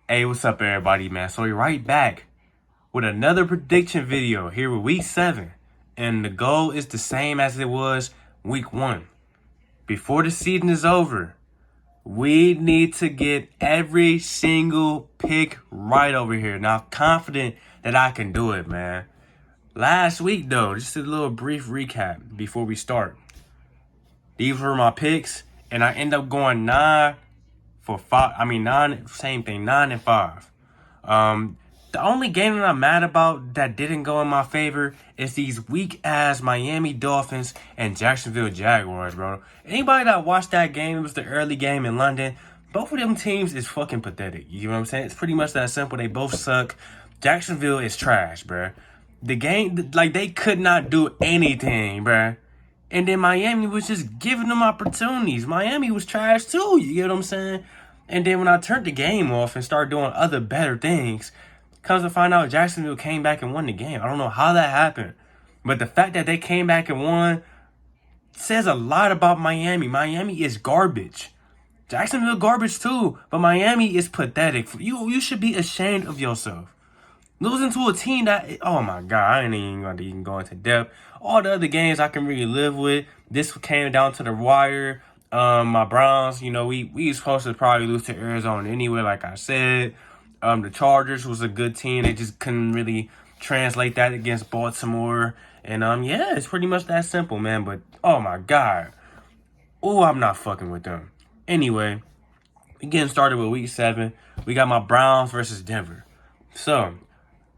Hey, what's up, everybody, man? So we're right back with another prediction video here with week 7. And the goal is the same as it was week 1. Before the season is over, we need to get every single pick right over here. Now, I'm confident that I can do it, man. Last week, though, just a little brief recap before we start. These were my picks, and I end up going 9 for 5. I mean, 9, same thing, 9 and 5. The only game that I'm mad about that didn't go in my favor is these weak-ass Miami Dolphins and Jacksonville Jaguars, bro. Anybody that watched that game, it was the early game in London, both of them teams is fucking pathetic. You know what I'm saying? It's pretty much that simple. They both suck. Jacksonville is trash, bro. The game, like, they could not do anything, bro. And then Miami was just giving them opportunities. Miami was trash too, you get what I'm saying? And then when I turned the game off and started doing other better things, comes to find out Jacksonville came back and won the game. I don't know how that happened. But the fact that they came back and won says a lot about Miami. Miami is garbage. Jacksonville garbage too, but Miami is pathetic. You should be ashamed of yourself. Losing to a team that, oh my God, I ain't even going to even go into depth. All the other games I can really live with. This came down to the wire. My Browns, you know, we were supposed to probably lose to Arizona anyway, like I said. The Chargers was a good team. They just couldn't really translate that against Baltimore. And, yeah, it's pretty much that simple, man. But, oh my God. Oh, I'm not fucking with them. Anyway, we getting started with week 7. We got my Browns versus Denver. So,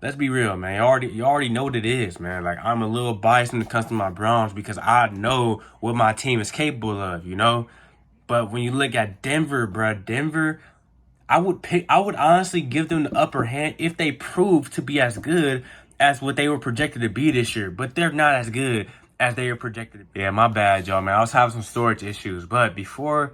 let's be real, man. You already know what it is, man. Like, I'm a little biased when it comes to my Browns because I know what my team is capable of, you know? But when you look at Denver, bro, Denver, I would honestly give them the upper hand if they prove to be as good as what they were projected to be this year. But they're not as good as they were projected to be. Yeah, my bad, y'all, man. I was having some storage issues. But before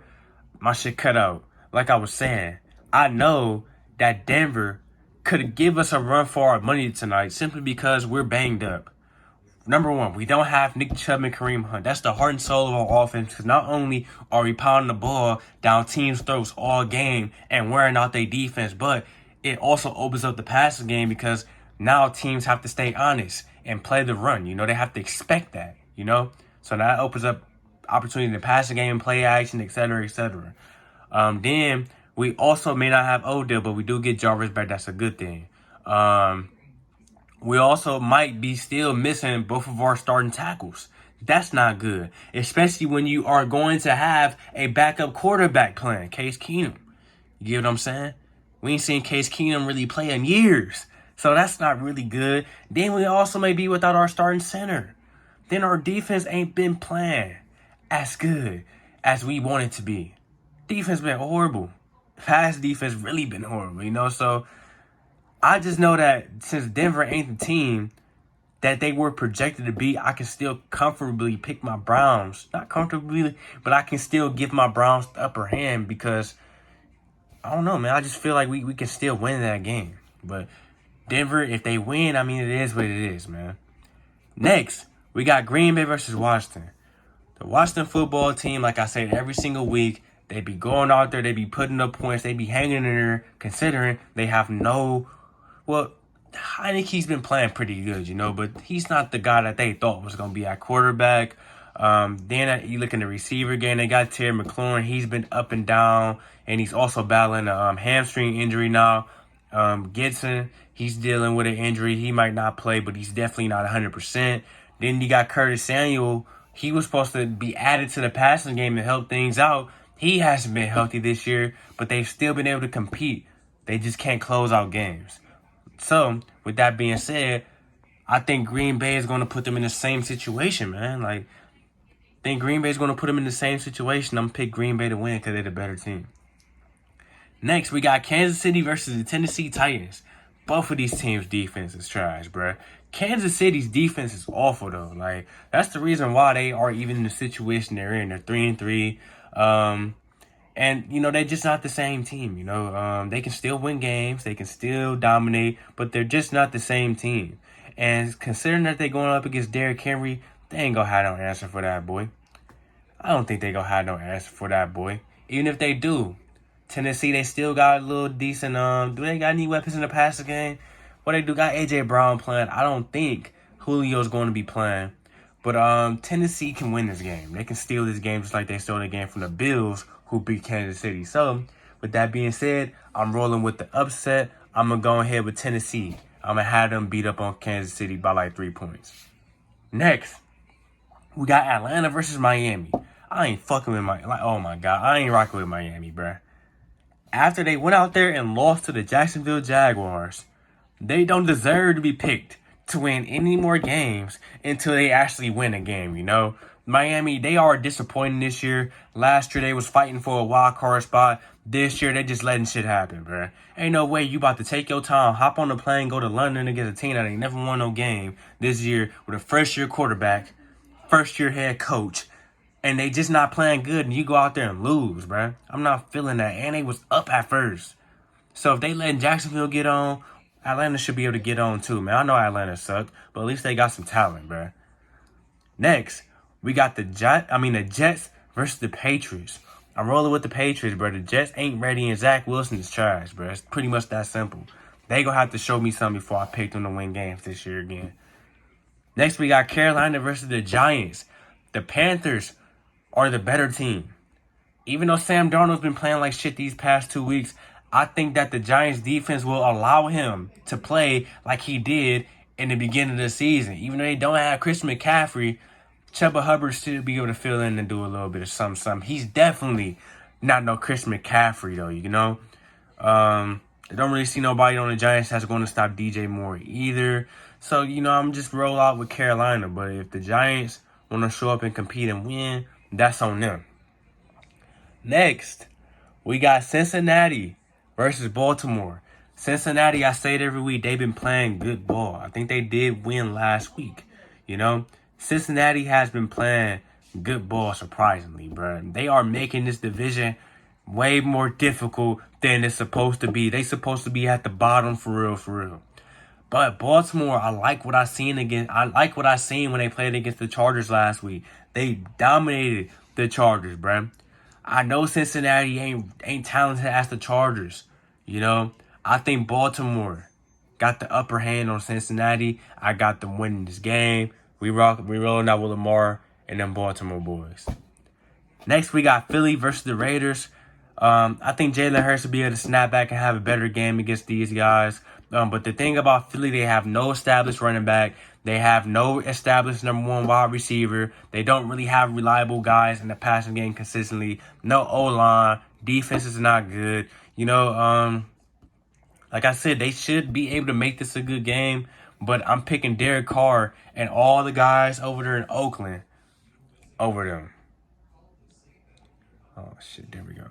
my shit cut out, like I was saying, I know that Denver could give us a run for our money tonight simply because we're banged up. Number one, we don't have Nick Chubb and Kareem Hunt. That's the heart and soul of our offense because not only are we pounding the ball down teams' throats all game and wearing out their defense, but it also opens up the passing game because now teams have to stay honest and play the run. You know, they have to expect that, you know? So that opens up opportunity in the passing game, play action, et cetera, et cetera. Then we also may not have Odell, but we do get Jarvis back. That's a good thing. We also might be still missing both of our starting tackles. That's not good, especially when you are going to have a backup quarterback playing, Case Keenum. You get what I'm saying? We ain't seen Case Keenum really play in years, so that's not really good. Then we also may be without our starting center. Then our defense ain't been playing as good as we want it to be. Defense been horrible. Pass defense really been horrible, you know? So I just know that since Denver ain't the team that they were projected to be, I can still comfortably pick my Browns. Not comfortably, but I can still give my Browns the upper hand because, I don't know, man. I just feel like we can still win that game. But Denver, if they win, I mean, it is what it is, man. Next, we got Green Bay versus Washington. The Washington football team, like I said, every single week, they be going out there, they be putting up points, they be hanging in there, considering they have no... Well, Heineke's been playing pretty good, you know, but he's not the guy that they thought was going to be at quarterback. Then you look in the receiver game, they got Terry McLaurin. He's been up and down, and he's also battling a hamstring injury now. Gibson, he's dealing with an injury. He might not play, but he's definitely not 100%. Then you got Curtis Samuel. He was supposed to be added to the passing game to help things out. He hasn't been healthy this year, but they've still been able to compete. They just can't close out games. So, with that being said, I think Green Bay is going to put them in the same situation, man. Like, I think Green Bay is going to put them in the same situation. I'm going to pick Green Bay to win because they're the better team. Next, we got Kansas City versus the Tennessee Titans. Both of these teams' defense is trash, bruh. Kansas City's defense is awful, though. Like, that's the reason why they are even in the situation they're in. They're 3-3. And, you know, they're just not the same team, you know. They can still win games. They can still dominate. But they're just not the same team. And considering that they're going up against Derrick Henry, they ain't going to have no answer for that boy. I don't think they're going to have no answer for that boy. Even if they do, Tennessee, they still got a little decent. Do they got any weapons in the passing game? Well, they do got A.J. Brown playing. I don't think Julio's going to be playing. But Tennessee can win this game. They can steal this game just like they stole the game from the Bills, who beat Kansas City. So, with that being said, I'm rolling with the upset. I'm going to go ahead with Tennessee. I'm going to have them beat up on Kansas City by like 3 points. Next, we got Atlanta versus Miami. I ain't fucking with oh my God. I ain't rocking with Miami, bruh. After they went out there and lost to the Jacksonville Jaguars, they don't deserve to be picked to win any more games until they actually win a game, you know? Miami, they are disappointing this year. Last year, they was fighting for a wild card spot. This year, they just letting shit happen, bruh. Ain't no way you about to take your time, hop on the plane, go to London against a team that ain't never won no game this year with a first-year quarterback, first-year head coach, and they just not playing good, and you go out there and lose, bruh. I'm not feeling that, and they was up at first. So if they letting Jacksonville get on, Atlanta should be able to get on too, man. I know Atlanta sucked, but at least they got some talent, bruh. Next, we got the Jets versus the Patriots. I'm rolling with the Patriots, bro. The Jets ain't ready, and Zach Wilson is trash, bro. It's pretty much that simple. They gonna have to show me something before I pick them to win games this year again. Next, we got Carolina versus the Giants. The Panthers are the better team. Even though Sam Darnold's been playing like shit these past 2 weeks, I think that the Giants defense will allow him to play like he did in the beginning of the season. Even though they don't have Christian McCaffrey, Chuba Hubbard still be able to fill in and do a little bit of something. He's definitely not no Christian McCaffrey, though, you know? I don't really see nobody on the Giants that's going to stop DJ Moore either. So, you know, I'm just roll out with Carolina. But if the Giants want to show up and compete and win, that's on them. Next, we got Cincinnati versus Baltimore. Cincinnati, I say it every week, they've been playing good ball. I think they did win last week, you know? Cincinnati has been playing good ball, surprisingly, bro. They are making this division way more difficult than it's supposed to be. They supposed to be at the bottom for real. But Baltimore, I like what I seen when they played against the Chargers last week. They dominated the Chargers, bro. I know Cincinnati ain't talented as the Chargers, you know. I think Baltimore got the upper hand on Cincinnati. I got them winning this game. We rolling out with Lamar and them Baltimore boys. Next, we got Philly versus the Raiders. I think Jalen Hurts will be able to snap back and have a better game against these guys. But the thing about Philly, they have no established running back. They have no established number one wide receiver. They don't really have reliable guys in the passing game consistently. No O-line. Defense is not good. You know, like I said, they should be able to make this a good game. But I'm picking Derrick Carr and all the guys over there in Oakland over them. Oh, shit. There we go.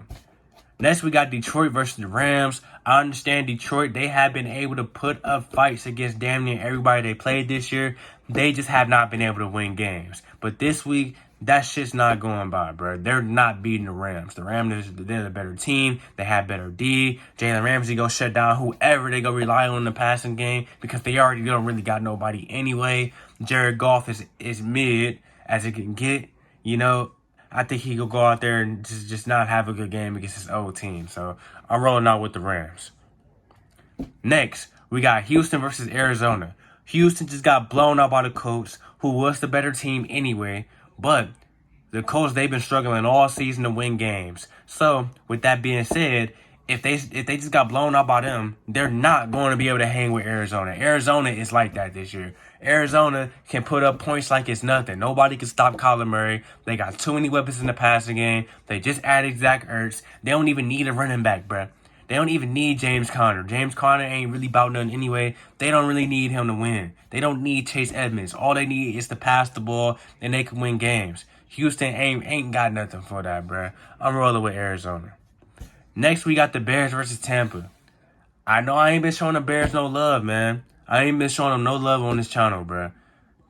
Next, we got Detroit versus the Rams. I understand Detroit, they have been able to put up fights against damn near everybody they played this year. They just have not been able to win games. But this week, that shit's not going by, bro. They're not beating the Rams. The Rams, they're the better team. They have better D. Jalen Ramsey go shut down whoever they go rely on in the passing game because they already don't really got nobody anyway. Jared Goff is mid as it can get, you know. I think he could go out there and just not have a good game against his old team. So I'm rolling out with the Rams. Next, we got Houston versus Arizona. Houston just got blown out by the Colts, who was the better team anyway. But the Colts, they've been struggling all season to win games. So with that being said, if they just got blown out by them, they're not going to be able to hang with Arizona. Arizona is like that this year. Arizona can put up points like it's nothing. Nobody can stop Kyler Murray. They got too many weapons in the passing game. They just added Zach Ertz. They don't even need a running back, bruh. They don't even need James Conner. James Conner ain't really about nothing anyway. They don't really need him to win. They don't need Chase Edmonds. All they need is to pass the ball, and they can win games. Houston ain't got nothing for that, bruh. I'm rolling with Arizona. Next, we got the Bears versus Tampa. I know I ain't been showing the Bears no love, man. I ain't been showing them no love on this channel, bruh.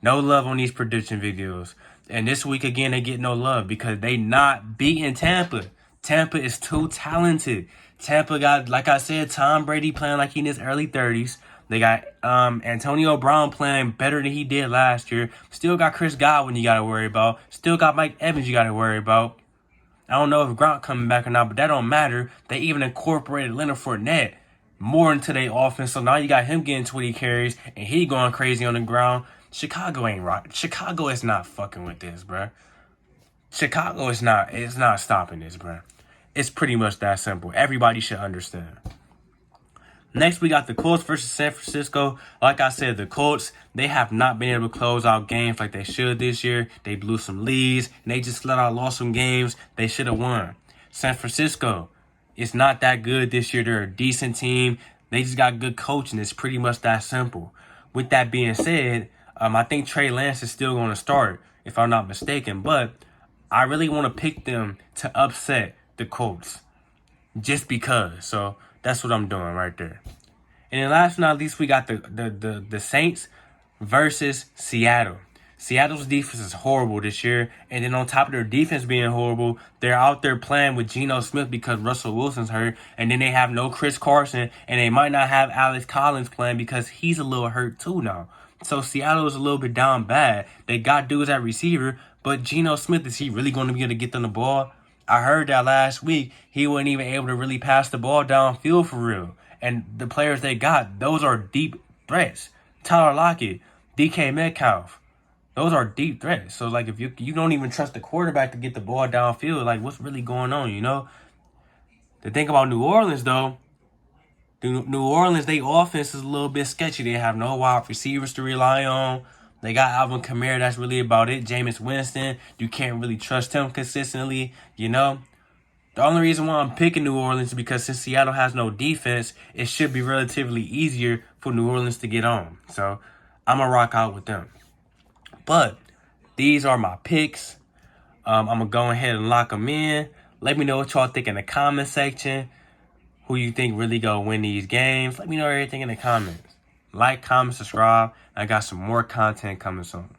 No love on these prediction videos. And this week, again, they get no love because they not beating Tampa. Tampa is too talented. Tampa got, like I said, Tom Brady playing like he in his early 30s. They got Antonio Brown playing better than he did last year. Still got Chris Godwin you got to worry about. Still got Mike Evans you got to worry about. I don't know if Gronk coming back or not, but that don't matter. They even incorporated Leonard Fournette more into their offense. So now you got him getting 20 carries and he going crazy on the ground. Chicago ain't right. Chicago is not fucking with this, bruh. Chicago is not. It's not stopping this, bruh. It's pretty much that simple. Everybody should understand. Next, we got the Colts versus San Francisco. Like I said, the Colts, they have not been able to close out games like they should this year. They blew some leads, and they just lost some games they should have won. San Francisco, it's not that good this year. They're a decent team. They just got good coaching. It's pretty much that simple. With that being said, I think Trey Lance is still going to start, if I'm not mistaken. But I really want to pick them to upset the Colts just because. So that's what I'm doing right there. And then last but not least, we got the Saints versus Seattle. Seattle's defense is horrible this year. And then on top of their defense being horrible, they're out there playing with Geno Smith because Russell Wilson's hurt. And then they have no Chris Carson. And they might not have Alex Collins playing because he's a little hurt too now. So Seattle is a little bit down bad. They got dudes at receiver. But Geno Smith, is he really going to be able to get them the ball? I heard that last week he wasn't even able to really pass the ball downfield for real. And the players they got, those are deep threats. Tyler Lockett, DK Metcalf, those are deep threats. So, like, if you don't even trust the quarterback to get the ball downfield, like, what's really going on, you know? The thing about New Orleans, though, New Orleans, their offense is a little bit sketchy. They have no wide receivers to rely on. They got Alvin Kamara, that's really about it. Jameis Winston, you can't really trust him consistently, you know. The only reason why I'm picking New Orleans is because since Seattle has no defense, it should be relatively easier for New Orleans to get on. So I'm going to rock out with them. But these are my picks. I'm going to go ahead and lock them in. Let me know what y'all think in the comment section. Who you think really going to win these games. Let me know everything in the comments. Like, comment, subscribe. I got some more content coming soon.